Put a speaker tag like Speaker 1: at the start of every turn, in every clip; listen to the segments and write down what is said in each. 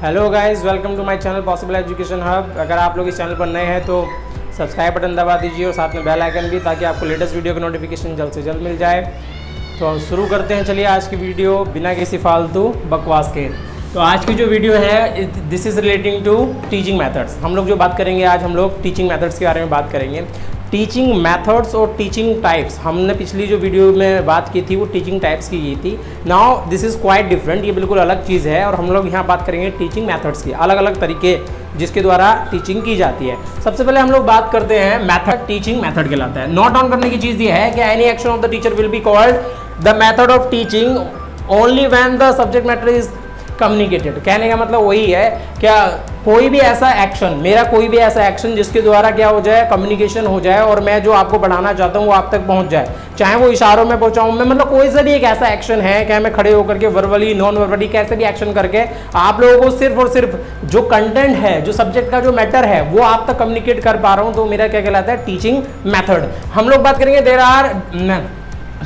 Speaker 1: Hello guys, welcome to my channel Possible Education Hub. अगर आप लोग इस चैनल पर नए हैं तो सब्सक्राइब बटन दबा दीजिए और साथ में बेल आइकन भी, ताकि आपको लेटेस्ट वीडियो की नोटिफिकेशन जल्द से जल्द मिल जाए। तो शुरू करते हैं, चलिए आज की वीडियो बिना किसी फालतू बकवास के। तो आज की जो वीडियो है this is relating to teaching methods. हम लोग जो बात करेंगे आज, हम लोग टीचिंग मेथड्स के बारे में बात करेंगे। टीचिंग मेथड्स और टीचिंग टाइप्स, हमने पिछली जो वीडियो में बात की थी वो टीचिंग टाइप्स की गई थी। Now this is quite different, ये बिल्कुल अलग चीज़ है और हम लोग यहाँ बात करेंगे टीचिंग मेथड्स की, अलग अलग तरीके जिसके द्वारा टीचिंग की जाती है। सबसे पहले हम लोग बात करते हैं मेथड। टीचिंग मेथड कहलाता है। नोट डाउन करने की चीज़ ये है कि any action of the teacher will be called the method of teaching only when the subject matter is communicated. कहने का मतलब वही है, क्या कोई भी ऐसा एक्शन, मेरा कोई भी ऐसा एक्शन जिसके द्वारा क्या हो जाए, कम्युनिकेशन हो जाए और मैं जो आपको बढ़ाना चाहता हूँ वो आप तक पहुँच जाए, चाहे वो इशारों में पहुँचाऊँ मैं, मतलब कोई सा भी एक ऐसा एक्शन है, क्या मैं खड़े होकर के वर्बली नॉन वर्बली कैसे भी एक्शन करके आप लोगों को सिर्फ और सिर्फ जो कंटेंट है, जो सब्जेक्ट का जो मैटर है वो आप तक कम्युनिकेट कर पा रहा हूँ, तो मेरा क्या कहलाता है, टीचिंग मैथड। हम लोग बात करेंगे there are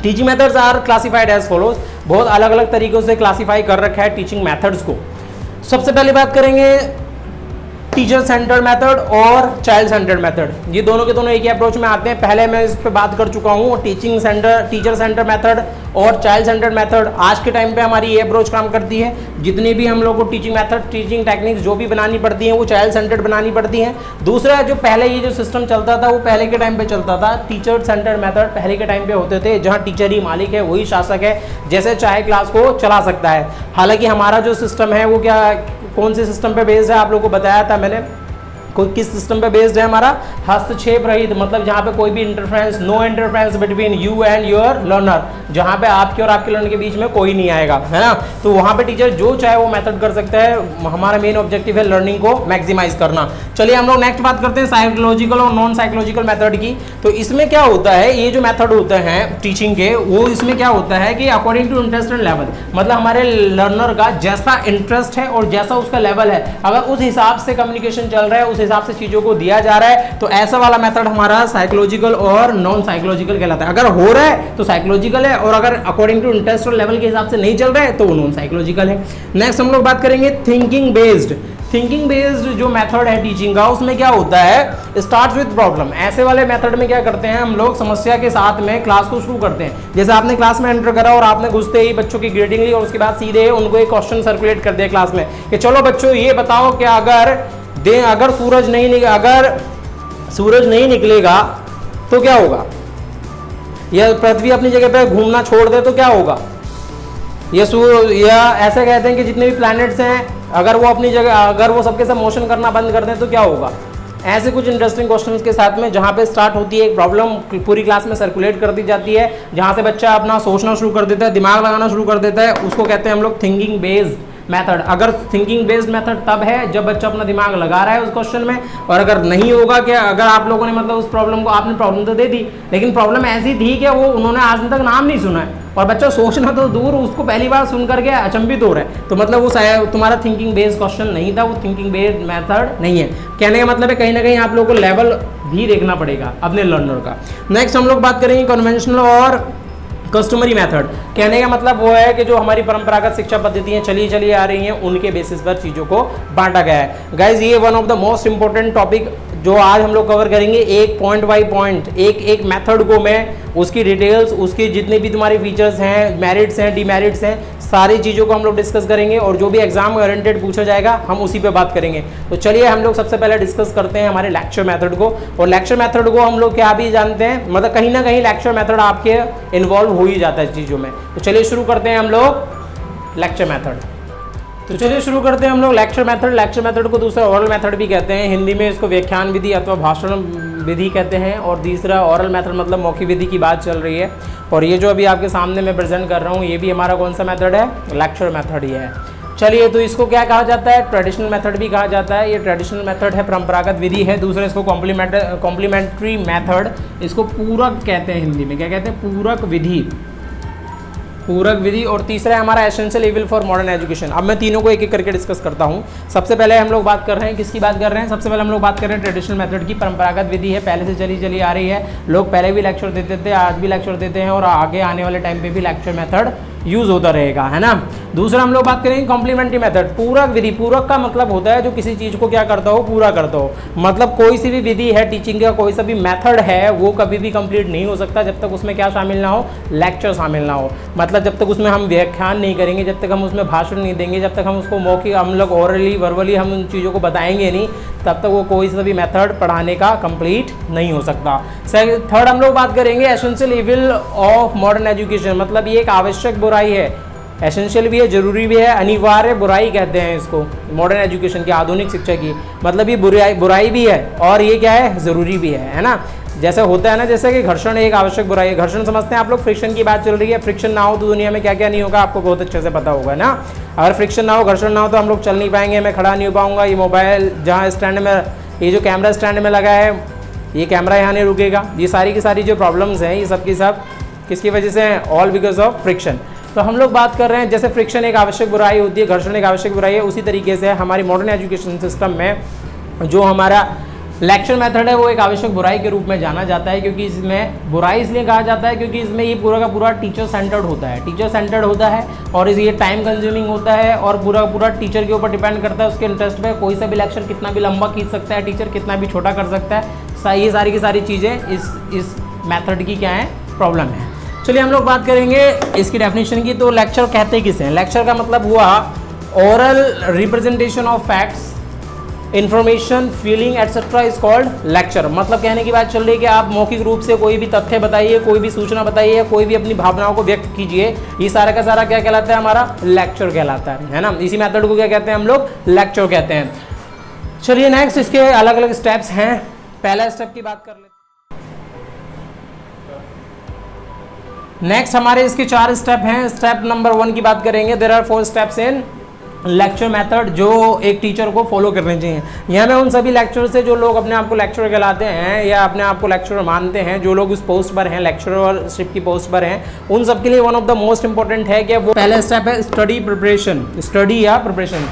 Speaker 1: teaching methods are classified as follows. बहुत अलग अलग तरीकों से क्लासिफाई कर रखा है टीचिंग मेथड्स को। सबसे पहले बात करेंगे टीचर सेंटर्ड मेथड और चाइल्ड सेंटर्ड मेथड। ये दोनों के दोनों एक ही अप्रोच में आते हैं। पहले मैं इस पर बात कर चुका हूँ, टीचर सेंटर मेथड और चाइल्ड सेंटर्ड मेथड। आज के टाइम पे हमारी ये अप्रोच काम करती है। जितनी भी हम लोग को टीचिंग मेथड, टीचिंग टेक्निक्स जो भी बनानी पड़ती हैं वो चाइल्ड सेंटर्ड बनानी पड़ती हैं। दूसरा, जो पहले ये जो सिस्टम चलता था वो पहले के टाइम पे चलता था, टीचर सेंटर्ड मेथड पहले के टाइम पे होते थे, जहाँ टीचर ही मालिक है, वही शासक है, जैसे चाहे क्लास को चला सकता है। हालांकि हमारा जो सिस्टम है वो क्या, कौन से सिस्टम पे बेस्ड है, आप लोगों को बताया था मैंने। कोई किस सिस्टम पे बेस्ड है हमारा, हस्तक्षेप रहित, मतलब जहाँ पे कोई भी interference, no interference between you and your learner, जहाँ पे आपके और आपके लर्नर के बीच में कोई नहीं आएगा, है ना। तो वहाँ पे टीचर जो चाहे वो मेथड कर सकता है। हमारा मेन ऑब्जेक्टिव है लर्निंग को मैक्सिमाइज करना। चलिए हम लोग नेक्स्ट बात करते हैं साइकोलॉजिकल और नॉन साइकोलॉजिकल मेथड की। तो इसमें क्या होता है, ये जो मेथड होते हैं टीचिंग के, वो इसमें क्या होता है कि according to interest and level, मतलब हमारे लर्नर का जैसा इंटरेस्ट है और जैसा उसका लेवल है, अगर उस हिसाब से कम्युनिकेशन चल रहा है, उस हिसाब से चीजों को दिया जा रहा है, तो ऐसा वाला मेथड हमारा साइकोलॉजिकल और नॉन साइकोलॉजिकल कहलाता है। अगर हो रहा है तो साइकोलॉजिकल है, और अगर अकॉर्डिंग टू इंटरेस्ट और लेवल के हिसाब से नहीं चल रहा है तो वो नॉन साइकोलॉजिकल है। नेक्स्ट हम लोग बात करेंगे थिंकिंग बेस्ड। थिंकिंग बेस्ड जो मेथड है टीचिंग का, उसमें क्या होता है, स्टार्ट विद प्रॉब्लम। ऐसे वाले मेथड में क्या करते हैं हम लोग, समस्या के साथ में क्लास को शुरू करते हैं। जैसे आपने क्लास में एंटर करा और आपने घुसते ही बच्चों की ग्रेडिंग ली और उसके बाद सीधे उनको एक क्वेश्चन सर्कुलेट कर दिया क्लास में कि चलो बच्चों ये बताओ कि अगर सूरज नहीं निकलेगा तो क्या होगा, या पृथ्वी अपनी जगह पे घूमना छोड़ दे तो क्या होगा, या ऐसे कहते हैं कि जितने भी प्लैनेट्स हैं अगर वो अपनी जगह, अगर वो सबके सब मोशन करना बंद कर दें तो क्या होगा। ऐसे कुछ इंटरेस्टिंग क्वेश्चंस के साथ में जहाँ पे स्टार्ट होती है एक प्रॉब्लम, पूरी क्लास में सर्कुलेट कर दी जाती है, जहाँ से बच्चा अपना सोचना शुरू कर देता है, दिमाग लगाना शुरू कर देता है, उसको कहते हैं हम लोग थिंकिंग बेस्ड मेथड। अगर थिंकिंग बेस्ड मेथड तब है जब बच्चा अपना दिमाग लगा रहा है उस क्वेश्चन में, और अगर नहीं होगा कि अगर आप लोगों ने मतलब उस प्रॉब्लम को, आपने प्रॉब्लम तो दे दी लेकिन प्रॉब्लम ऐसी थी कि वो उन्होंने आज तक नाम नहीं सुना है और बच्चा सोचना तो दूर, उसको पहली बार सुन करके अचंभित हो रहा है, तो मतलब वो तुम्हारा थिंकिंग बेस्ड क्वेश्चन नहीं था, वो थिंकिंग बेस्ड मेथड नहीं है। कहने का मतलब है कहीं ना कहीं आप लोगों को लेवल भी देखना पड़ेगा अपने लर्नर का। नेक्स्ट हम लोग बात करेंगे कन्वेंशनल और कस्टमरी मेथड। कहने का मतलब वो है कि जो हमारी परंपरागत शिक्षा पद्धतियां चली आ रही हैं उनके बेसिस पर चीज़ों को बांटा गया है। गाइज ये one of the most important topic जो आज हम लोग कवर करेंगे, एक पॉइंट बाई पॉइंट, एक मेथड को मैं उसकी डिटेल्स, उसकी जितने भी तुम्हारी फीचर्स हैं, मेरिट्स हैं, डीमेरिट्स हैं, सारी चीज़ों को हम लोग डिस्कस करेंगे और जो भी एग्जाम ओरिएंटेड पूछा जाएगा हम उसी पे बात करेंगे। तो चलिए हम लोग सबसे पहले डिस्कस करते हैं हमारे लेक्चर मेथड को। और लेक्चर मेथड को हम लोग क्या भी जानते हैं, मतलब कहीं ना कहीं लेक्चर मेथड आपके इन्वॉल्व हो ही जाता है चीज़ों में। तो चलिए शुरू करते हैं हम लोग लेक्चर मेथड। तो चलिए शुरू करते हैं हम लोग लेक्चर मेथड। लेक्चर मेथड को दूसरा ओरल मेथड भी कहते हैं, हिंदी में इसको व्याख्यान विधि अथवा भाषण विधि कहते हैं, और तीसरा ओरल मेथड मतलब मौखिक विधि की बात चल रही है। और ये जो अभी आपके सामने मैं प्रेजेंट कर रहा हूँ ये भी हमारा कौन सा मेथड है, लेक्चर मेथड ही है। चलिए, तो इसको क्या कहा जाता है, ट्रेडिशनल मेथड भी कहा जाता है। ये ट्रेडिशनल मेथड है, परंपरागत विधि है। दूसरा इसको कॉम्प्लीमेंट्री मेथड, इसको पूरक कहते हैं हिंदी में, क्या कहते हैं, पूरक विधि, पूरक विधि। और तीसरा है हमारा essential evil for modern education. अब मैं तीनों को एक एक करके डिस्कस करता हूँ। सबसे पहले हम लोग बात कर रहे हैं, किसकी बात कर रहे हैं, सबसे पहले हम लोग बात कर रहे हैं ट्रेडिशनल मेथड की। परंपरागत विधि है, पहले से चली आ रही है, लोग पहले भी लेक्चर देते थे, आज भी लेक्चर देते हैं और आगे आने वाले टाइम पे भी लेक्चर मेथड यूज़ होता रहेगा, है ना। दूसरा हम लोग बात करेंगे कॉम्प्लीमेंट्री मेथड। पूरक विधि, पूरक का मतलब होता है जो किसी चीज़ को क्या करता हो, पूरा करता हो। मतलब कोई सी भी विधि है टीचिंग का, कोई सा भी मेथड है, वो कभी भी कंप्लीट नहीं हो सकता जब तक उसमें क्या शामिल ना हो, लेक्चर शामिल ना हो। मतलब जब तक उसमें हम व्याख्यान नहीं करेंगे, जब तक हम उसमें भाषण नहीं देंगे, जब तक हम उसको मौखिक हम लोग ओरली वर्बली हम उन चीज़ों को बताएंगे नहीं, तब तक वो कोई सा भी मेथड पढ़ाने का कंप्लीट नहीं हो सकता। थर्ड हम लोग बात करेंगे essential evil of modern education. मतलब ये एक आवश्यक बुराई है, एसेंशियल भी है, जरूरी भी है, अनिवार्य बुराई कहते हैं इसको मॉडर्न एजुकेशन की, आधुनिक शिक्षा की। मतलब ये बुराई भी है और ये क्या है, ज़रूरी भी है ना। जैसे होता है ना, जैसे कि घर्षण एक आवश्यक बुराई है। घर्षण समझते हैं आप लोग, फ्रिक्शन की बात चल रही है। फ्रिक्शन ना हो तो दुनिया में क्या क्या नहीं होगा, आपको बहुत अच्छे से पता होगा ना। अगर फ्रिक्शन ना हो, घर्षण ना हो तो हम लोग चल नहीं पाएंगे, मैं खड़ा नहीं हो पाऊंगा। ये मोबाइल जहाँ स्टैंड में, ये जो कैमरा स्टैंड में लगा है, ये कैमरा यहाँ नहीं रुकेगा। ये सारी की सारी जो प्रॉब्लम्स हैं, ये सब की सब किसकी वजह से हैं, ऑल बिकॉज ऑफ फ्रिक्शन। तो हम लोग बात कर रहे हैं, जैसे फ्रिक्शन एक आवश्यक बुराई होती है, घर्षण एक आवश्यक बुराई है, उसी तरीके से हमारी मॉडर्न एजुकेशन सिस्टम में जो हमारा लेक्चर मेथड है वो एक आवश्यक बुराई के रूप में जाना जाता है। क्योंकि इसमें बुराई इसलिए कहा जाता है क्योंकि इसमें ये पूरा का पूरा टीचर सेंटर्ड होता है, टीचर सेंटर्ड होता है और ये टाइम कंज्यूमिंग होता है और पूरा पूरा टीचर के ऊपर डिपेंड करता है, उसके इंटरेस्ट पे। कोई सा भी लेक्चर कितना भी लंबा खींच सकता है टीचर, कितना भी छोटा कर सकता है। ये सारी की सारी चीज़ें इस मेथड की क्या है, प्रॉब्लम है। चलिए हम लोग बात करेंगे इसकी डेफिनेशन की। तो लेक्चर कहते किसे हैं? लेक्चर का मतलब हुआ oral representation of facts, information, feeling etcetera is called lecture. मतलब कहने की बात चल रही है कि आप मौखिक रूप से कोई भी तथ्य बताइए, कोई भी सूचना बताइए, कोई भी अपनी भावनाओं को व्यक्त कीजिए। ये सारा का सारा क्या कहलाता है, हमारा लेक्चर कहलाता है ना। इसी मेथड को क्या कहते हैं हम लोग, लेक्चर कहते हैं। चलिए नेक्स्ट इसके अलग अलग स्टेप्स हैं। पहला स्टेप की बात कर लेते हैं। नेक्स्ट हमारे इसके 4 स्टेप हैं। स्टेप नंबर 1 की बात करेंगे। There are 4 steps in lecture method जो एक टीचर को फॉलो करने चाहिए। यहाँ में उन सभी लेक्चर से जो लोग अपने आप को लेक्चर कहलाते हैं या अपने आप को लेक्चरर मानते हैं, जो लोग उस पोस्ट पर हैं, लेक्चररशिप की पोस्ट पर हैं, उन सब के लिए one of the most important है कि वो पहला स्टेप है स्टडी प्रिपरेशन, स्टडी या preparation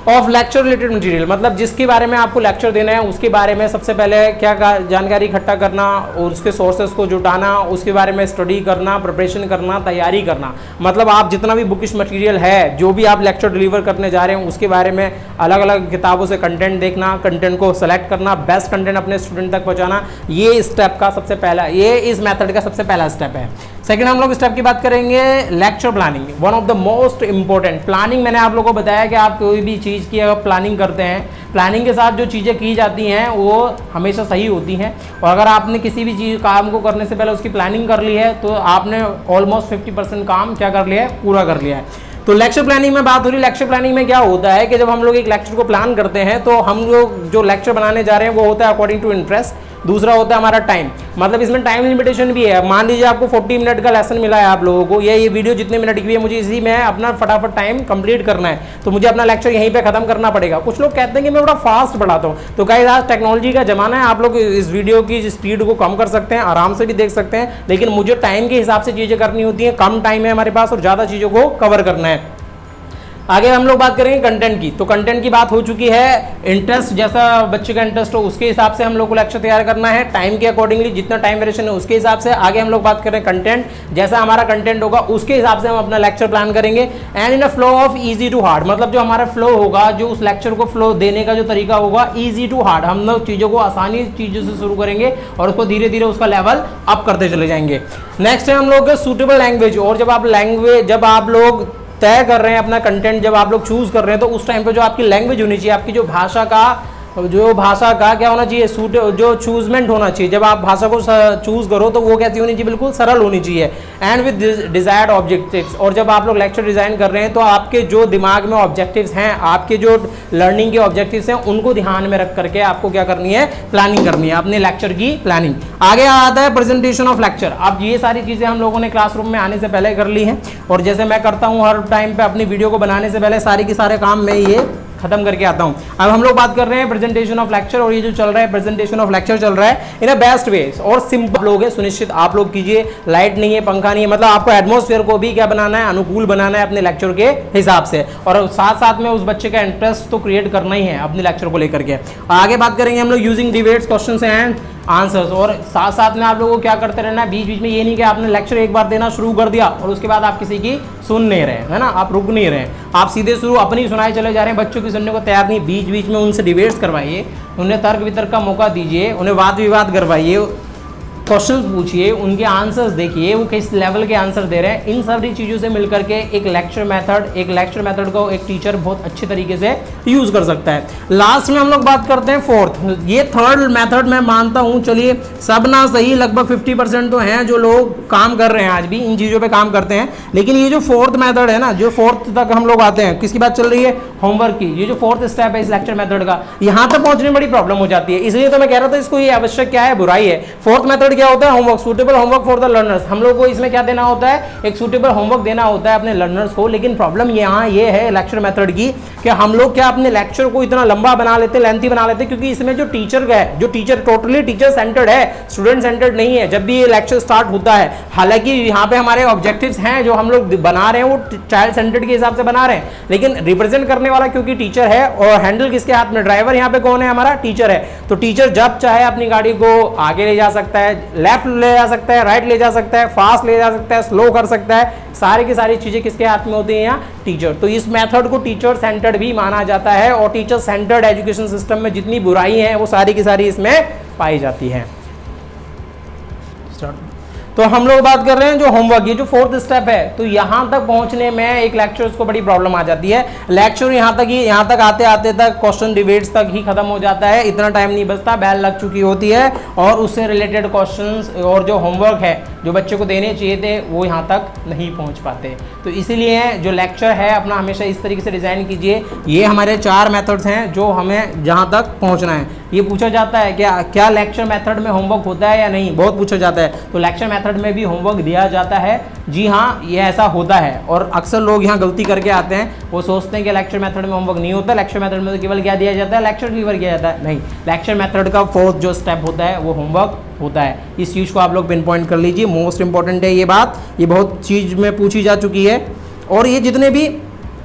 Speaker 1: of lecture related material. मतलब जिसके बारे में आपको लेक्चर देना है उसके बारे में सबसे पहले क्या जानकारी इकट्ठा करना और उसके सोर्सेस को जुटाना, उसके बारे में स्टडी करना, प्रिपरेशन करना, तैयारी करना। मतलब आप जितना भी बुकिश मटेरियल है, जो भी आप लेक्चर डिलीवर करने जा रहे हैं, उसके बारे में अलग अलग किताबों से कंटेंट देखना, कंटेंट को सेलेक्ट करना, बेस्ट कंटेंट अपने स्टूडेंट तक पहुँचाना। ये स्टेप का सबसे पहला, ये इस मेथड का सबसे पहला स्टेप है। सेकेंड हम लोग स्टेप की बात करेंगे lecture planning, one of the most important. Planning मैंने आप लोगों को बताया कि आप कोई भी चीज़ की अगर प्लानिंग करते हैं, प्लानिंग के साथ जो चीज़ें की जाती हैं वो हमेशा सही होती हैं। और अगर आपने किसी भी चीज़ काम को करने से पहले उसकी प्लानिंग कर ली है तो आपने ऑलमोस्ट 50% काम क्या कर लिया है, पूरा कर लिया है। तो लेक्चर प्लानिंग में बात हो रही। लेक्चर प्लानिंग में क्या होता है कि जब हम लोग एक लेक्चर को प्लान करते हैं तो हम लोग जो लेक्चर बनाने जा रहे हैं वो होता है अकॉर्डिंग टू इंटरेस्ट। दूसरा होता है हमारा टाइम, मतलब इसमें टाइम लिमिटेशन भी है। मान लीजिए आपको 40 मिनट का लेसन मिला है आप लोगों को, ये वीडियो जितने मिनट की है, मुझे इसी में अपना फटाफट टाइम कंप्लीट करना है, तो मुझे अपना लेक्चर यहीं पे खत्म करना पड़ेगा। कुछ लोग कहते हैं कि मैं बड़ा फास्ट बढ़ाता हूँ, तो गाइस आज टेक्नोलॉजी का जमाना है, आप लोग इस वीडियो की स्पीड को कम कर सकते हैं, आराम से भी देख सकते हैं, लेकिन मुझे टाइम के हिसाब से चीज़ें करनी होती हैं। कम टाइम है हमारे पास और ज़्यादा चीज़ों को कवर करना है। आगे हम लोग बात करेंगे कंटेंट की। तो कंटेंट की बात हो चुकी है। इंटरेस्ट, जैसा बच्चे का इंटरेस्ट हो उसके हिसाब से हम लोग को लेक्चर तैयार करना है, टाइम के अकॉर्डिंगली, जितना टाइम वेरिएशन है उसके हिसाब से। आगे हम लोग बात करें कंटेंट, जैसा हमारा कंटेंट होगा उसके हिसाब से हम अपना लेक्चर प्लान करेंगे। And in a flow of easy to hard, मतलब जो हमारा फ्लो होगा, जो उस लेक्चर को फ्लो देने का जो तरीका होगा, ईजी टू हार्ड, हम लोग चीज़ों को आसानी चीज़ों से शुरू करेंगे और उसको धीरे धीरे उसका लेवल अप करते चले जाएंगे। नेक्स्ट है हम लोग सूटेबल लैंग्वेज। और जब आप लोग तय कर रहे हैं अपना कंटेंट, जब आप लोग चूज कर रहे हैं तो उस टाइम पे जो आपकी लैंग्वेज होनी चाहिए, आपकी जो भाषा का क्या होना चाहिए, जो चूजमेंट होना चाहिए। जब आप भाषा को चूज करो तो वो कैसी होनी चाहिए, बिल्कुल सरल होनी चाहिए। एंड विद डिजायर्ड ऑब्जेक्टिव्स, और जब आप लोग लेक्चर डिजाइन कर रहे हैं तो आपके जो दिमाग में ऑब्जेक्टिव्स हैं, आपके जो लर्निंग के ऑब्जेक्टिव्स हैं, उनको ध्यान में रख करके आपको क्या करनी है, प्लानिंग करनी है, अपने लेक्चर की प्लानिंग। आगे आता है प्रेजेंटेशन ऑफ लेक्चर। अब ये सारी चीजें हम लोगों ने क्लासरूम में आने से पहले कर ली हैं, और जैसे मैं करता हूँ हर टाइम पे अपनी वीडियो को बनाने से पहले सारे के सारे काम मैं ये खत्म करके आता हूं। अब हम लोग बात कर रहे हैं प्रेजेंटेशन ऑफ लेक्चर, और ये जो चल रहा है प्रेजेंटेशन ऑफ लेक्चर चल रहा है इन अ बेस्ट वे और सिंपल लोग है, सुनिश्चित आप लोग कीजिए। लाइट नहीं है, पंखा नहीं है, मतलब आपको एटमॉस्फेयर को भी क्या बनाना है, अनुकूल बनाना है अपने लेक्चर के हिसाब से, और साथ साथ में उस बच्चे का इंटरेस्ट तो क्रिएट करना ही है अपने लेक्चर को लेकर के। आगे बात करेंगे हम लोग using debates, questions and answers, और साथ साथ में आप लोगों को क्या करते रहना है, बीच बीच में ये नहीं कि आपने लेक्चर एक बार देना शुरू कर दिया और उसके बाद आप किसी की सुन नहीं रहे, है ना, आप रुक नहीं रहे, आप सीधे शुरू अपनी सुनाए चले जा रहे हैं, बच्चों की सुनने को तैयार नहीं। बीच बीच में उनसे डिबेट्स करवाइए, उन्हें तर्क वितर्क का मौका दीजिए, उन्हें वाद विवाद करवाइए, क्वेश्चंस पूछिए, उनके आंसर्स देखिए वो किस लेवल के आंसर दे रहे हैं। इन सभी चीज़ों से मिलकर के एक लेक्चर मेथड को एक टीचर बहुत अच्छे तरीके से यूज़ कर सकता है। लास्ट में हम लोग बात करते हैं फोर्थ, ये थर्ड मेथड मैं मानता हूँ, चलिए सब ना सही, लगभग 50% तो हैं जो लोग काम कर रहे हैं, आज भी इन चीज़ों पर काम करते हैं, लेकिन ये जो फोर्थ मेथड है ना, जो फोर्थ तक हम लोग आते हैं, किसकी बात चल रही है, होमवर्क की। ये जो फोर्थ स्टेप है इस लेक्चर मेथड का, यहाँ तक पहुँचने में बड़ी प्रॉब्लम हो जाती है, इसलिए तो मैं कह रहा था इसको ये आवश्यक क्या है, बुराई है। फोर्थ मेथड क्या होता है, homework, suitable homework for the learners. हम लोग को इसमें क्या देना होता है, एक सूटेबल होमवर्क देना होता है अपने लर्नर्स को, लेकिन प्रॉब्लम यहाँ ये है लेक्चर मेथड की कि हम लोग क्या अपने लेक्चर को इतना लंबा बना लेते, लेंथी बना लेते, क्योंकि इसमें जो टीचर है, जो टीचर टोटली टीचर सेंटर्ड है, स्टूडेंट सेंटर्ड नहीं है। जब भी ये लेक्चर स्टार्ट होता है, हालांकि यहाँ पे हमारे ऑब्जेक्टिव्स हैं जो हम लोग बना रहे हैं वो चाइल्ड सेंटर्ड के हिसाब से बना रहे हैं, लेकिन रिप्रेजेंट करने वाला क्योंकि टीचर है, और हैंडल किसके हाथ में, ड्राइवर यहाँ पे कौन है, हमारा टीचर है। तो टीचर जब चाहे अपनी गाड़ी को आगे ले जा सकता है, लेफ्ट ले जा सकता है, राइट ले जा सकता है, फास्ट ले जा सकता है, स्लो कर सकता है, सारी की सारी चीजें किसके हाथ में होती हैं, यहाँ टीचर। तो इस मेथड को टीचर सेंटर्ड भी माना जाता है, और टीचर सेंटर्ड एजुकेशन सिस्टम में जितनी बुराई है वो सारी की सारी इसमें पाई जाती है। तो हम लोग बात कर रहे हैं जो होमवर्क, ये जो फोर्थ स्टेप है, तो यहाँ तक पहुँचने में एक लेक्चर को बड़ी प्रॉब्लम आ जाती है। लेक्चर यहाँ तक आते आते तक क्वेश्चन डिबेट्स तक ही खत्म हो जाता है, इतना टाइम नहीं बचता, बेल लग चुकी होती है, और उससे रिलेटेड क्वेश्चंस और जो होमवर्क है जो बच्चे को देने चाहिए थे वो यहाँ तक नहीं पहुँच पाते। तो इसीलिए जो लेक्चर है अपना हमेशा इस तरीके से डिज़ाइन कीजिए। ये हमारे 4 मेथड्स हैं जो हमें जहाँ तक पहुँचना है। ये पूछा जाता है क्या लेक्चर मेथड में होमवर्क होता है या नहीं, बहुत पूछा जाता है। तो लेक्चर मेथड में भी होमवर्क दिया जाता है, जी हाँ, ये ऐसा होता है। और अक्सर लोग यहाँ गलती करके आते हैं, वो सोचते हैं कि लेक्चर मेथड में होमवर्क नहीं होता, लेक्चर मेथड में तो केवल क्या दिया जाता है, लेक्चर डिलीवर किया जाता है। नहीं, लेक्चर मेथड का फोर्थ जो स्टेप होता है वो होमवर्क होता है। इस चीज़ को आप लोग पिन पॉइंट कर लीजिए, मोस्ट इंपॉर्टेंट है ये बात, ये बहुत चीज़ में पूछी जा चुकी है। और ये जितने भी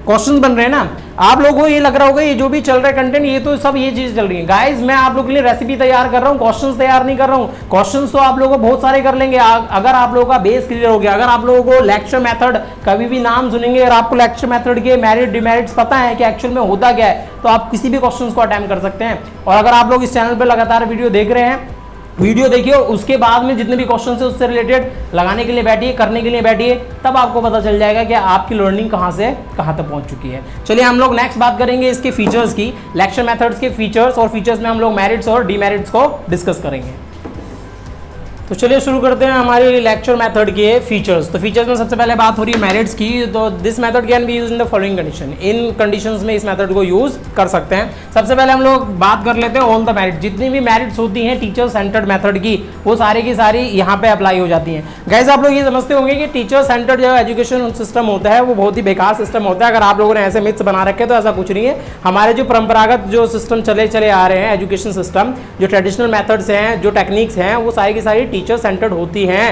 Speaker 1: क्वेश्चंस बन रहे हैं ना, आप लोगों को ये लग रहा होगा ये जो भी चल रहा है कंटेंट, ये तो सब ये चीज चल रही है। गाइस, मैं आप लोगों के लिए रेसिपी तैयार कर रहा हूँ, क्वेश्चंस तैयार नहीं कर रहा हूँ। क्वेश्चंस तो आप लोगों को बहुत सारे कर लेंगे अगर आप लोगों का बेस क्लियर हो गया। अगर आप लोगों को लेक्चर मेथड कभी भी नाम सुनेंगे और आपको लेक्चर मेथड के मेरिट डिमेरिट्स पता है कि एक्चुअल में होता क्या है, तो आप किसी भी क्वेश्चन को अटेम्प्ट कर सकते हैं। और अगर आप लोग इस चैनल पर लगातार वीडियो देख रहे हैं, वीडियो देखिए, उसके बाद में जितने भी क्वेश्चन है उससे रिलेटेड लगाने के लिए बैठिए, करने के लिए बैठिए, तब आपको पता चल जाएगा कि आपकी लर्निंग कहाँ से कहाँ तक पहुँच चुकी है। चलिए हम लोग नेक्स्ट बात करेंगे इसके फीचर्स की, लेक्चर मेथड्स के फीचर्स, और फीचर्स में हम लोग मेरिट्स और डीमेरिट्स को डिस्कस करेंगे। तो चलिए शुरू करते हैं हमारे लेक्चर मेथड के फीचर्स। तो फीचर्स में सबसे पहले बात हो रही है मेरिट्स की। तो this method can B use in the following condition, in conditions में इस मेथड को यूज कर सकते हैं। सबसे पहले हम लोग बात कर लेते हैं ऑन द मेरिट। जितनी भी मेरिट्स होती हैं टीचर सेंटर्ड मेथड की, वो सारी की सारी यहाँ पे अप्लाई हो जाती हैं। गाइस, आप लोग ये समझते होंगे कि टीचर सेंटर्ड जो एजुकेशन सिस्टम होता है वो बहुत ही बेकार सिस्टम होता है। अगर आप लोगों ने ऐसे मिथ्स बना रखे तो ऐसा कुछ नहीं है। हमारे जो परंपरागत जो सिस्टम चले आ रहे हैं, एजुकेशन सिस्टम, जो ट्रेडिशनल मेथड्स हैं, जो टेक्निक्स हैं, वो सारी की सारी टीचर सेंटर्ड होती हैं,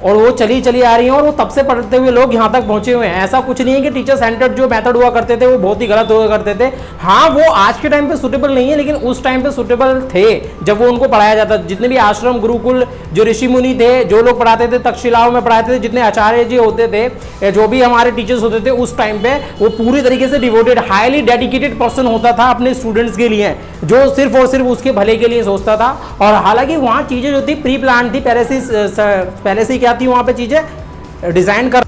Speaker 1: और वो चली आ रही हैं, और वो तब से पढ़ते हुए लोग यहाँ तक पहुँचे हुए हैं। ऐसा कुछ नहीं है कि टीचर सेंटर्ड जो मेथड हुआ करते थे वो बहुत ही गलत हुआ करते थे। हाँ, वो आज के टाइम पे सूटेबल नहीं है, लेकिन उस टाइम पे सूटेबल थे जब वो उनको पढ़ाया जाता। जितने भी आश्रम, गुरुकुल, जो ऋषि मुनि थे, जो लोग पढ़ाते थे, तक्षशिलाओं में पढ़ाते थे, जितने आचार्य जी होते थे, जो भी हमारे टीचर्स होते थे, उस टाइम पे वो पूरी तरीके से डिवोटेड, हाईली डेडिकेटेड पर्सन होता था अपने स्टूडेंट्स के लिए, जो सिर्फ और सिर्फ उसके भले के लिए सोचता था। और हालांकि वहाँ चीज़ें जो थी प्री प्लान थी, पहले से क्या थी वहाँ पे चीज़ें डिज़ाइन कर।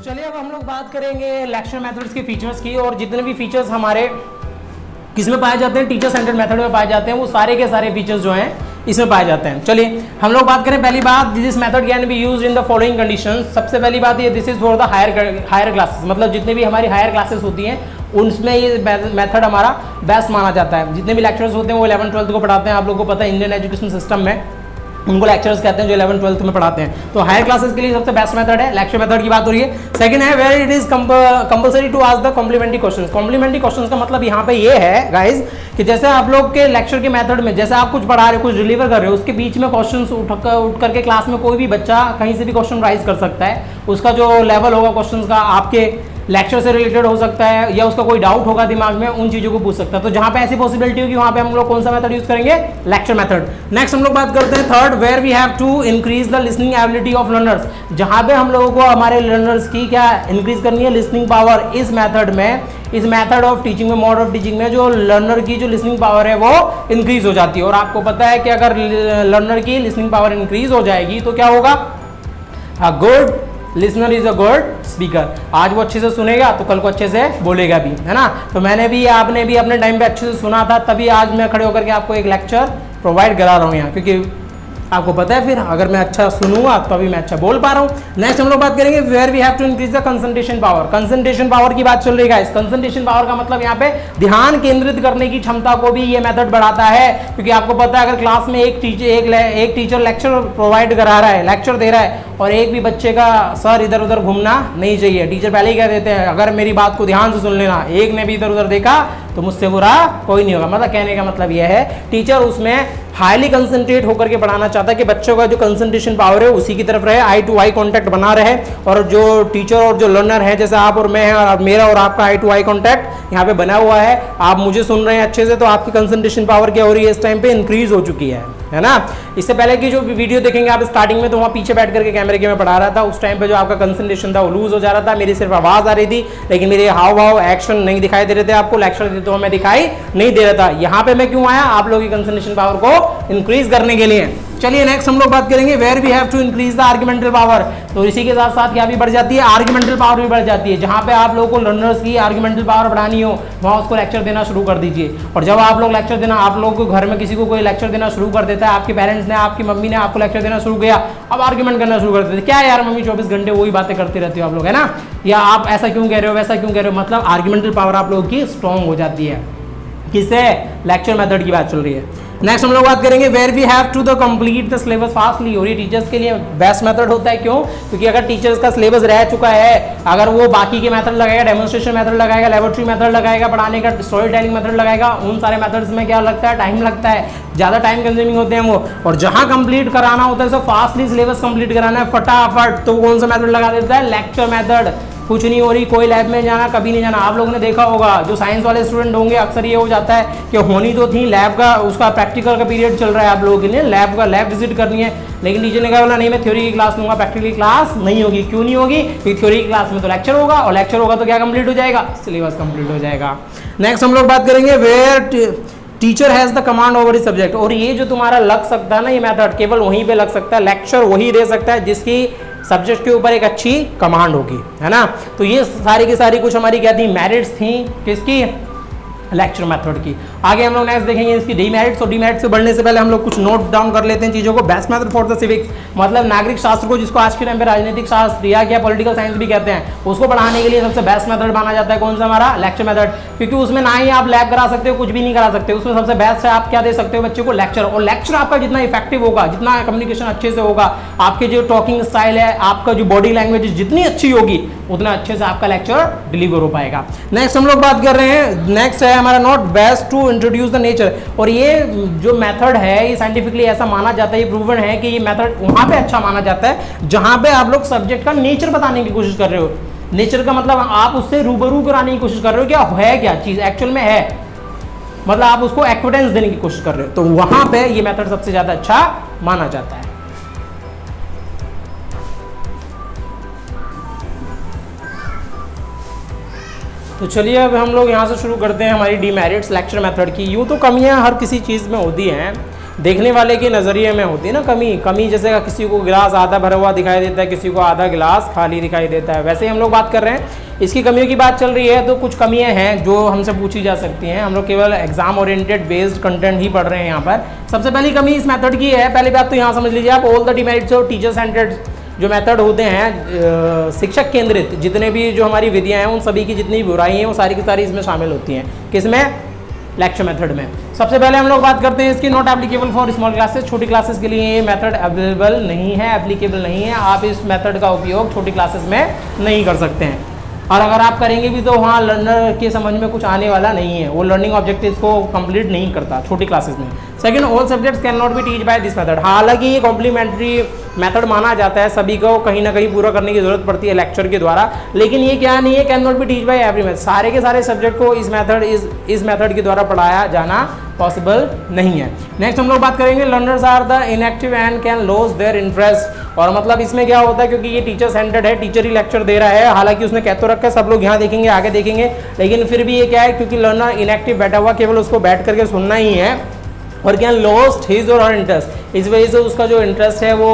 Speaker 1: चलिए अब हम लोग बात करेंगे लेक्चर मेथड्स के फीचर्स की, और जितने भी फीचर्स हमारे किसमें पाए जाते हैं, टीचर सेंटर्ड मेथड में पाए जाते हैं, वो सारे के सारे फीचर्स जो हैं इसमें पाए जाते हैं। चलिए हम लोग बात करें, पहली बात, this method can be used in the following conditions. सबसे पहली बात ये, this is for the higher classes, मतलब जितने भी हमारी हायर क्लासेस होती हैं उनमें ये मेथड हमारा बेस्ट माना जाता है। जितने भी लेक्चर्स होते हैं वो 11th-12th को पढ़ाते हैं। आप लोगों को पता है इंडियन एजुकेशन सिस्टम में उनको लेक्चर्स कहते हैं जो 11th-12th में पढ़ाते हैं। तो हायर क्लासेस के लिए सबसे बेस्ट मेथड है, लेक्चर मेथड की बात हो रही है। सेकंड है, where it is compulsory to ask the complementary questions. Complementary questions का मतलब यहाँ पे ये है गाइज कि जैसे आप लोग के लेक्चर के मेथड में, जैसे आप कुछ पढ़ा रहे हो, कुछ डिलीवर कर रहे हो, उसके बीच में क्वेश्चंस उठ करके क्लास में कोई भी बच्चा कहीं से भी क्वेश्चन राइज कर सकता है। उसका जो लेवल होगा क्वेश्चन का, आपके लेक्चर से रिलेटेड हो सकता है, या उसका कोई डाउट होगा दिमाग में, उन चीज़ों को पूछ सकता है। तो जहाँ पे ऐसी पॉसिबिलिटी होगी वहाँ पे हम लोग कौन सा मेथड यूज करेंगे, लेक्चर मेथड। नेक्स्ट हम लोग बात करते हैं third, where we have to increase the listening ability of learners. जहाँ पे हम लोगों को हमारे लर्नर्स की क्या इंक्रीज करनी है, लिसनिंग पावर। इस मेथड में, इस मेथड ऑफ टीचिंग में, मोड ऑफ टीचिंग में जो लर्नर की जो लिसनिंग पावर है वो इंक्रीज हो जाती है। और आपको पता है कि अगर लर्नर की लिसनिंग पावर इंक्रीज हो जाएगी तो क्या होगा, a good listener is a good speaker. आज वो अच्छे से सुनेगा तो कल को अच्छे से बोलेगा भी, है ना। तो मैंने भी, आपने भी अपने टाइम पे अच्छे से सुना था, तभी आज मैं खड़े होकर के आपको एक लेक्चर प्रोवाइड करा रहा हूँ यहाँ, क्योंकि आपको पता है फिर अगर मैं अच्छा सुनूंगा तो अभी मैं अच्छा बोल पा रहा हूँ। नेक्स्ट हम लोग बात करेंगे where we have to increase the concentration power. Concentration power की बात चल रही है। इस कंसंट्रेशन पावर का मतलब यहाँ पे ध्यान केंद्रित करने की क्षमता को भी ये मेथड बढ़ाता है, क्योंकि आपको पता है अगर क्लास में एक टीचर लेक्चर प्रोवाइड करा रहा है, लेक्चर दे रहा है, और एक भी बच्चे का सर इधर उधर घूमना नहीं चाहिए। टीचर पहले ही कह देते हैं अगर मेरी बात को ध्यान से सुन लेना, एक ने भी इधर उधर देखा तो मुझसे बुरा कोई नहीं होगा। मतलब कहने का मतलब यह है टीचर उसमें हाईली कंसंट्रेट होकर के पढ़ाना चाहता है कि बच्चों का जो कंसंट्रेशन पावर है उसी की तरफ रहे, आई टू आई कांटेक्ट बना रहे, और जो टीचर और जो लर्नर है, जैसे आप और मैं हैं, और मेरा और आपका आई टू आई कांटेक्ट यहाँ पे बना हुआ है, आप मुझे सुन रहे हैं अच्छे से, तो आपकी कंसंट्रेशन पावर क्या हो रही है इस टाइम पे, इंक्रीज हो चुकी है ना। इससे पहले की जो वीडियो देखेंगे आप स्टार्टिंग में, तो वहाँ पीछे बैठ करके कैमरे के मैं पढ़ा रहा था, उस टाइम पे जो आपका कंसंट्रेशन था वो लूज हो जा रहा था, मेरी सिर्फ आवाज आ रही थी, लेकिन मेरे हाव भाव एक्शन नहीं दिखाई दे रहे थे आपको। लेक्चर देते हुए मैं दिखाई नहीं दे रहा था। यहाँ पे मैं क्यों आया, आप लोगों की कंसंट्रेशन पावर को इंक्रीज करने के लिए। चलिए नेक्स्ट हम लोग बात करेंगे where we have to increase the argumental power. तो इसी के साथ साथ क्या भी बढ़ जाती है, आर्गुमेंटल पावर भी बढ़ जाती है। जहां पे आप लोगों को लर्नर्स की आर्गुमेंटल पावर बढ़ानी हो, वहां उसको लेक्चर देना शुरू कर दीजिए। और जब आप लोग लेक्चर देना, आप लोगों को घर में किसी को कोई लेक्चर देना शुरू कर देता है, आपके पेरेंट्स ने, आपकी मम्मी ने आपको लेक्चर देना शुरू किया, अब आर्गुमेंट करना शुरू कर देते, क्या यार मम्मी 24 घंटे वही बातें करती रहती हो आप लोग, है ना, या आप ऐसा क्यों कह रहे हो, वैसा क्यों कह रहे हो। मतलब आर्गुमेंटल पावर आप लोगों की स्ट्रॉन्ग हो जाती है। किससे, लेक्चर मेथड की बात चल रही है। नेक्स्ट हम लोग बात करेंगे where we have to the complete the syllabus fastly. और ये टीचर्स के लिए बेस्ट मेथड होता है। क्यों, क्योंकि अगर टीचर्स का सिलेबस रह चुका है, अगर वो बाकी के मेथड लगाएगा, डेमोन्स्ट्रेशन मेथड लगाएगा, लेबोरेटरी मेथड लगाएगा, पढ़ाने का स्टोरी टेलिंग मेथड लगाएगा, उन सारे मेथड्स में क्या लगता है, टाइम लगता है, ज़्यादा टाइम कंज्यूमिंग होते हैं वो। और जहाँ कंप्लीट कराना होता है, सो फास्टली सिलेबस कंप्लीट कराना है फटाफट, तो कौन सा मेथड लगा देता है, लेक्चर मेथड। कुछ नहीं हो रही, कोई लैब में जाना, कभी नहीं जाना। आप लोगों ने देखा होगा, जो साइंस वाले स्टूडेंट होंगे, अक्सर ये हो जाता है कि होनी तो थी लैब का, उसका प्रैक्टिकल का पीरियड चल रहा है, आप लोगों के लिए लैब विजिट करनी है, लेकिन टीचर ने कहा बोला नहीं मैं थ्योरी की क्लास लूंगा, प्रैक्टिकल क्लास नहीं होगी। क्यों नहीं होगी, क्योंकि थ्योरी की क्लास में तो लेक्चर होगा, और लेक्चर होगा तो क्या कंप्लीट हो जाएगा, सिलेबस कंप्लीट हो जाएगा। नेक्स्ट हम लोग बात करेंगे where teacher has the command over subject. और ये जो तुम्हारा लग सकता है ना, ये मेथड केवल वहीं पे लग सकता है, लेक्चर वही दे सकता है जिसकी सब्जेक्ट के ऊपर एक अच्छी कमांड होगी, है ना। तो ये सारी की सारी कुछ हमारी क्या थी, मेरिट्स थी किसकी, लेक्चर मेथड की। आगे हम लोग नेक्स्ट देखेंगे इसकी डीमेरिट्स। और डीमेरिट्स से बढ़ने से पहले हम लोग कुछ नोट डाउन कर लेते हैं चीज़ों को। Best method for the civics, मतलब नागरिक शास्त्र को, जिसको आज के टाइम पे राजनीतिक शास्त्र या क्या पॉलिटिकल साइंस भी कहते हैं, उसको पढ़ाने के लिए सबसे बेस्ट मेथड माना जाता है कौन सा, हमारा लेक्चर मेथड। क्योंकि उसमें ना ही आप लैब करा सकते हो, कुछ भी नहीं करा सकते, उसमें सबसे बेस्ट है आप क्या दे सकते हो बच्चे को, लेक्चर। और लेक्चर आपका जितना इफेक्टिव होगा, जितना कम्युनिकेशन अच्छे से होगा, आपके जो टॉकिंग स्टाइल है, आपका जो बॉडी लैंग्वेज जितनी अच्छी होगी, उतना अच्छे से आपका लेक्चर डिलीवर हो पाएगा। नेक्स्ट हम लोग बात कर रहे हैं, नेक्स्ट है हमारा not best to introduce the nature. और ये जो मेथड है, ये साइंटिफिकली ऐसा माना जाता है, ये प्रूवन है कि ये मेथड वहां पे अच्छा माना जाता है जहां पे आप लोग सब्जेक्ट का नेचर बताने की कोशिश कर रहे हो। नेचर का मतलब आप उससे रूबरू कराने की कोशिश कर रहे हो, क्या है, क्या चीज एक्चुअल में है, मतलब आप उसको एक्विडेंस देने की कोशिश कर रहे हो, तो वहां पे ये मेथड सबसे ज्यादा अच्छा माना जाता है। तो चलिए अब हम लोग यहाँ से शुरू करते हैं हमारी डीमेरिट्स लेक्चर मेथड की। यूँ तो कमियाँ हर किसी चीज़ में होती हैं, देखने वाले के नज़रिए में होती है ना कमी जैसे किसी को गिलास आधा भरा हुआ दिखाई देता है, किसी को आधा गिलास खाली दिखाई देता है, वैसे ही हम लोग बात कर रहे हैं। इसकी कमियों की बात चल रही है, तो कुछ कमियाँ हैं जो हमसे पूछी जा सकती हैं। हम लोग केवल एग्जाम ओरिएंटेड बेस्ड कंटेंट ही पढ़ रहे हैं यहाँ पर। सबसे पहली कमी इस मेथड की है, पहली बात तो यहाँ समझ लीजिए आप, all the demerits of teacher centred जो मेथड होते हैं, शिक्षक केंद्रित जितने भी जो हमारी विधियाँ हैं, उन सभी की जितनी बुराई हैं वो सारी की सारी इसमें शामिल होती हैं। किसमें, लेक्चर मेथड में। सबसे पहले हम लोग बात करते हैं इसकी, not applicable for small classes. छोटी क्लासेस के लिए ये मेथड अवेलेबल नहीं है, एप्लीकेबल नहीं है। आप इस मेथड का उपयोग छोटी क्लासेस में नहीं कर सकते हैं। और अगर आप करेंगे भी तो वहाँ लर्नर के समझ में कुछ आने वाला नहीं है, वो लर्निंग ऑब्जेक्टिव्स को कंप्लीट नहीं करता छोटी क्लासेस में। Second, all subjects can not be teach by this method. हालांकि ये कॉम्प्लीमेंट्री मेथड माना जाता है, सभी को कहीं ना कहीं पूरा करने की जरूरत पड़ती है लेक्चर के द्वारा, लेकिन ये क्या नहीं है, can not be teach bye every math. सारे के सारे सब्जेक्ट को इस मेथड के द्वारा पढ़ाया जाना पॉसिबल नहीं है। नेक्स्ट हम लोग बात करेंगे learners are the inactive and can loss their interest. और मतलब इसमें क्या होता है, क्योंकि ये टीचर सेंटर्ड है, टीचर ही लेक्चर दे रहा है, हालांकि उसने कह तो रखा है, सब लोग यहाँ देखेंगे आगे देखेंगे, लेकिन फिर भी ये क्या है, क्योंकि लर्नर इनएक्टिव बैठा हुआ केवल उसको बैठ करके सुनना ही है, और कैन लॉस्ट हिज और हर इंटरेस्ट, इस वजह से उसका जो इंटरेस्ट है वो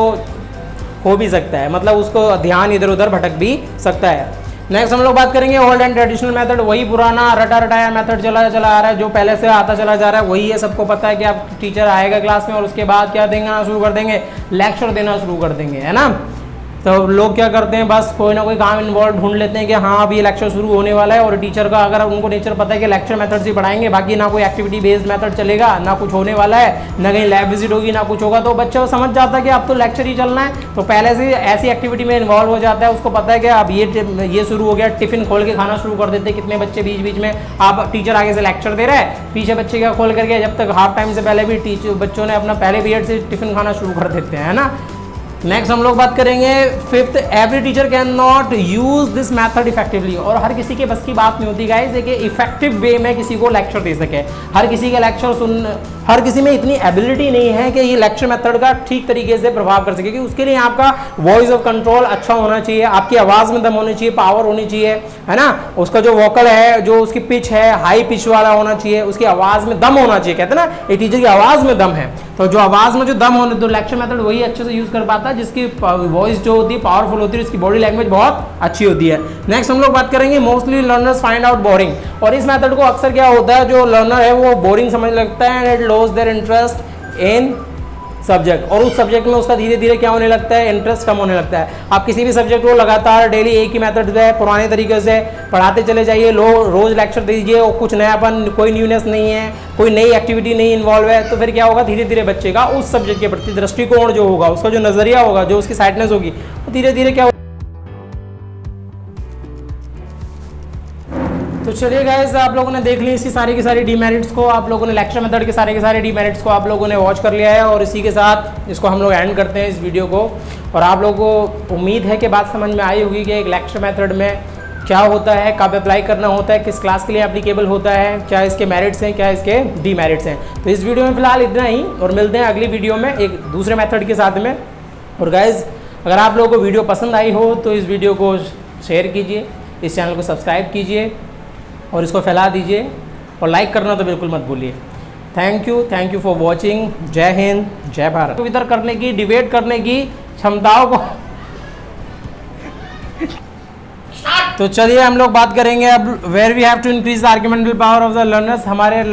Speaker 1: हो भी सकता है, मतलब उसको ध्यान इधर उधर भटक भी सकता है। नेक्स्ट हम लोग बात करेंगे ओल्ड एंड ट्रेडिशनल मेथड। वही पुराना रटा रटाया मेथड चला आ रहा है, जो पहले से आता चला जा रहा है, वही है। सबको पता है कि आप टीचर आएगा क्लास में और उसके बाद क्या देना शुरू कर देंगे, लेक्चर देना शुरू कर देंगे, है ना। तो लोग क्या करते हैं, बस कोई ना कोई काम इन्वॉल्व ढूंढ लेते हैं कि हाँ अभी लेक्चर शुरू होने वाला है, और टीचर का अगर उनको नेचर पता है कि लेक्चर मेथड से पढ़ाएंगे, बाकी ना कोई एक्टिविटी बेस्ड मेथड चलेगा, ना कुछ होने वाला है, ना कहीं लैब विजिट होगी, ना कुछ होगा, तो बच्चा समझ जाता है कि अब तो लेक्चर ही चलना है, तो पहले से ऐसी एक्टिविटी में इन्वॉल्व हो जाता है। उसको पता है कि अब ये शुरू हो गया, टिफिन खोल के खाना शुरू कर देते हैं कितने बच्चे बीच बीच में, आप टीचर आगे से लेक्चर दे रहा है, पीछे बच्चे क्या खोल करके, जब तक हाफ टाइम से पहले भी बच्चों ने अपना पहले पीरियड से टिफिन खाना शुरू कर देते हैं, है ना। नेक्स्ट हम लोग बात करेंगे fifth, every teacher can not use this method effectively. और हर किसी के बस की बात नहीं होती गाइस कि इफेक्टिव वे में किसी को लेक्चर दे सके। हर किसी का लेक्चर हर किसी में इतनी एबिलिटी नहीं है कि ये लेक्चर मेथड का ठीक तरीके से प्रभाव कर सके, क्योंकि उसके लिए आपका वॉइस ऑफ कंट्रोल अच्छा होना चाहिए, आपकी आवाज़ में दम होनी चाहिए, पावर होनी चाहिए, है ना। उसका जो वोकल है, जो उसकी पिच है, हाई पिच वाला होना चाहिए, उसकी आवाज़ में दम होना चाहिए, कहते हैं ना एक टीचर की आवाज़ में दम है, तो जो आवाज़ में जो दम होने, तो लेक्चर मेथड वही अच्छे से यूज़ कर पाता है जिसकी वॉइस जो होती है पावरफुल होती है, उसकी बॉडी लैंग्वेज बहुत अच्छी होती है। नेक्स्ट हम लोग बात करेंगे mostly learners find out boring. और इस मेथड को अक्सर क्या होता है, जो लर्नर है वो बोरिंग समझ लगता है, and it loss their interest in subject, और उस सब्जेक्ट में उसका धीरे धीरे क्या होने लगता है, इंटरेस्ट कम होने लगता है। आप किसी भी सब्जेक्ट को लगातार डेली एक ही मेथड से पुराने तरीके से पढ़ाते चले जाइए, रोज लेक्चर दीजिए और कुछ नयापन, कोई न्यूनेस नहीं है, कोई नई एक्टिविटी नहीं इन्वॉल्व है, तो फिर क्या होगा, धीरे धीरे बच्चे का उस सब्जेक्ट के प्रति दृष्टिकोण जो होगा, उसका जो नजरिया होगा, जो उसकी साइडनेस होगी, वो धीरे धीरे क्या। तो चलिए गाइस, आप लोगों ने देख ली इसकी सारी की सारी डीमेरिट्स को, आप लोगों ने लेक्चर मेथड के सारे डीमेरिट्स को आप लोगों ने वॉच कर लिया है, और इसी के साथ इसको हम लोग एंड करते हैं इस वीडियो को। और आप लोगों को उम्मीद है कि बात समझ में आई होगी कि एक लेक्चर मेथड में क्या होता है, कब अप्लाई करना होता है, किस क्लास के लिए एप्लीकेबल होता है, क्या इसके मेरिट्स हैं, क्या इसके डीमेरिट्स हैं। तो इस वीडियो में फिलहाल इतना ही, और मिलते हैं अगली वीडियो में एक दूसरे मेथड के साथ में। और गाइज, अगर आप लोगों को वीडियो पसंद आई हो तो इस वीडियो को शेयर कीजिए, इस चैनल को सब्सक्राइब कीजिए और इसको फैला दीजिए, और लाइक करना तो बिल्कुल मत भूलिए। Thank you for watching. जय हिंद, जय भारत। तो इधर करने की, डिबेट करने की क्षमताओं को तो चलिए हम लोग बात करेंगे अब, where we have to increase the argumental power of the learners. हमारे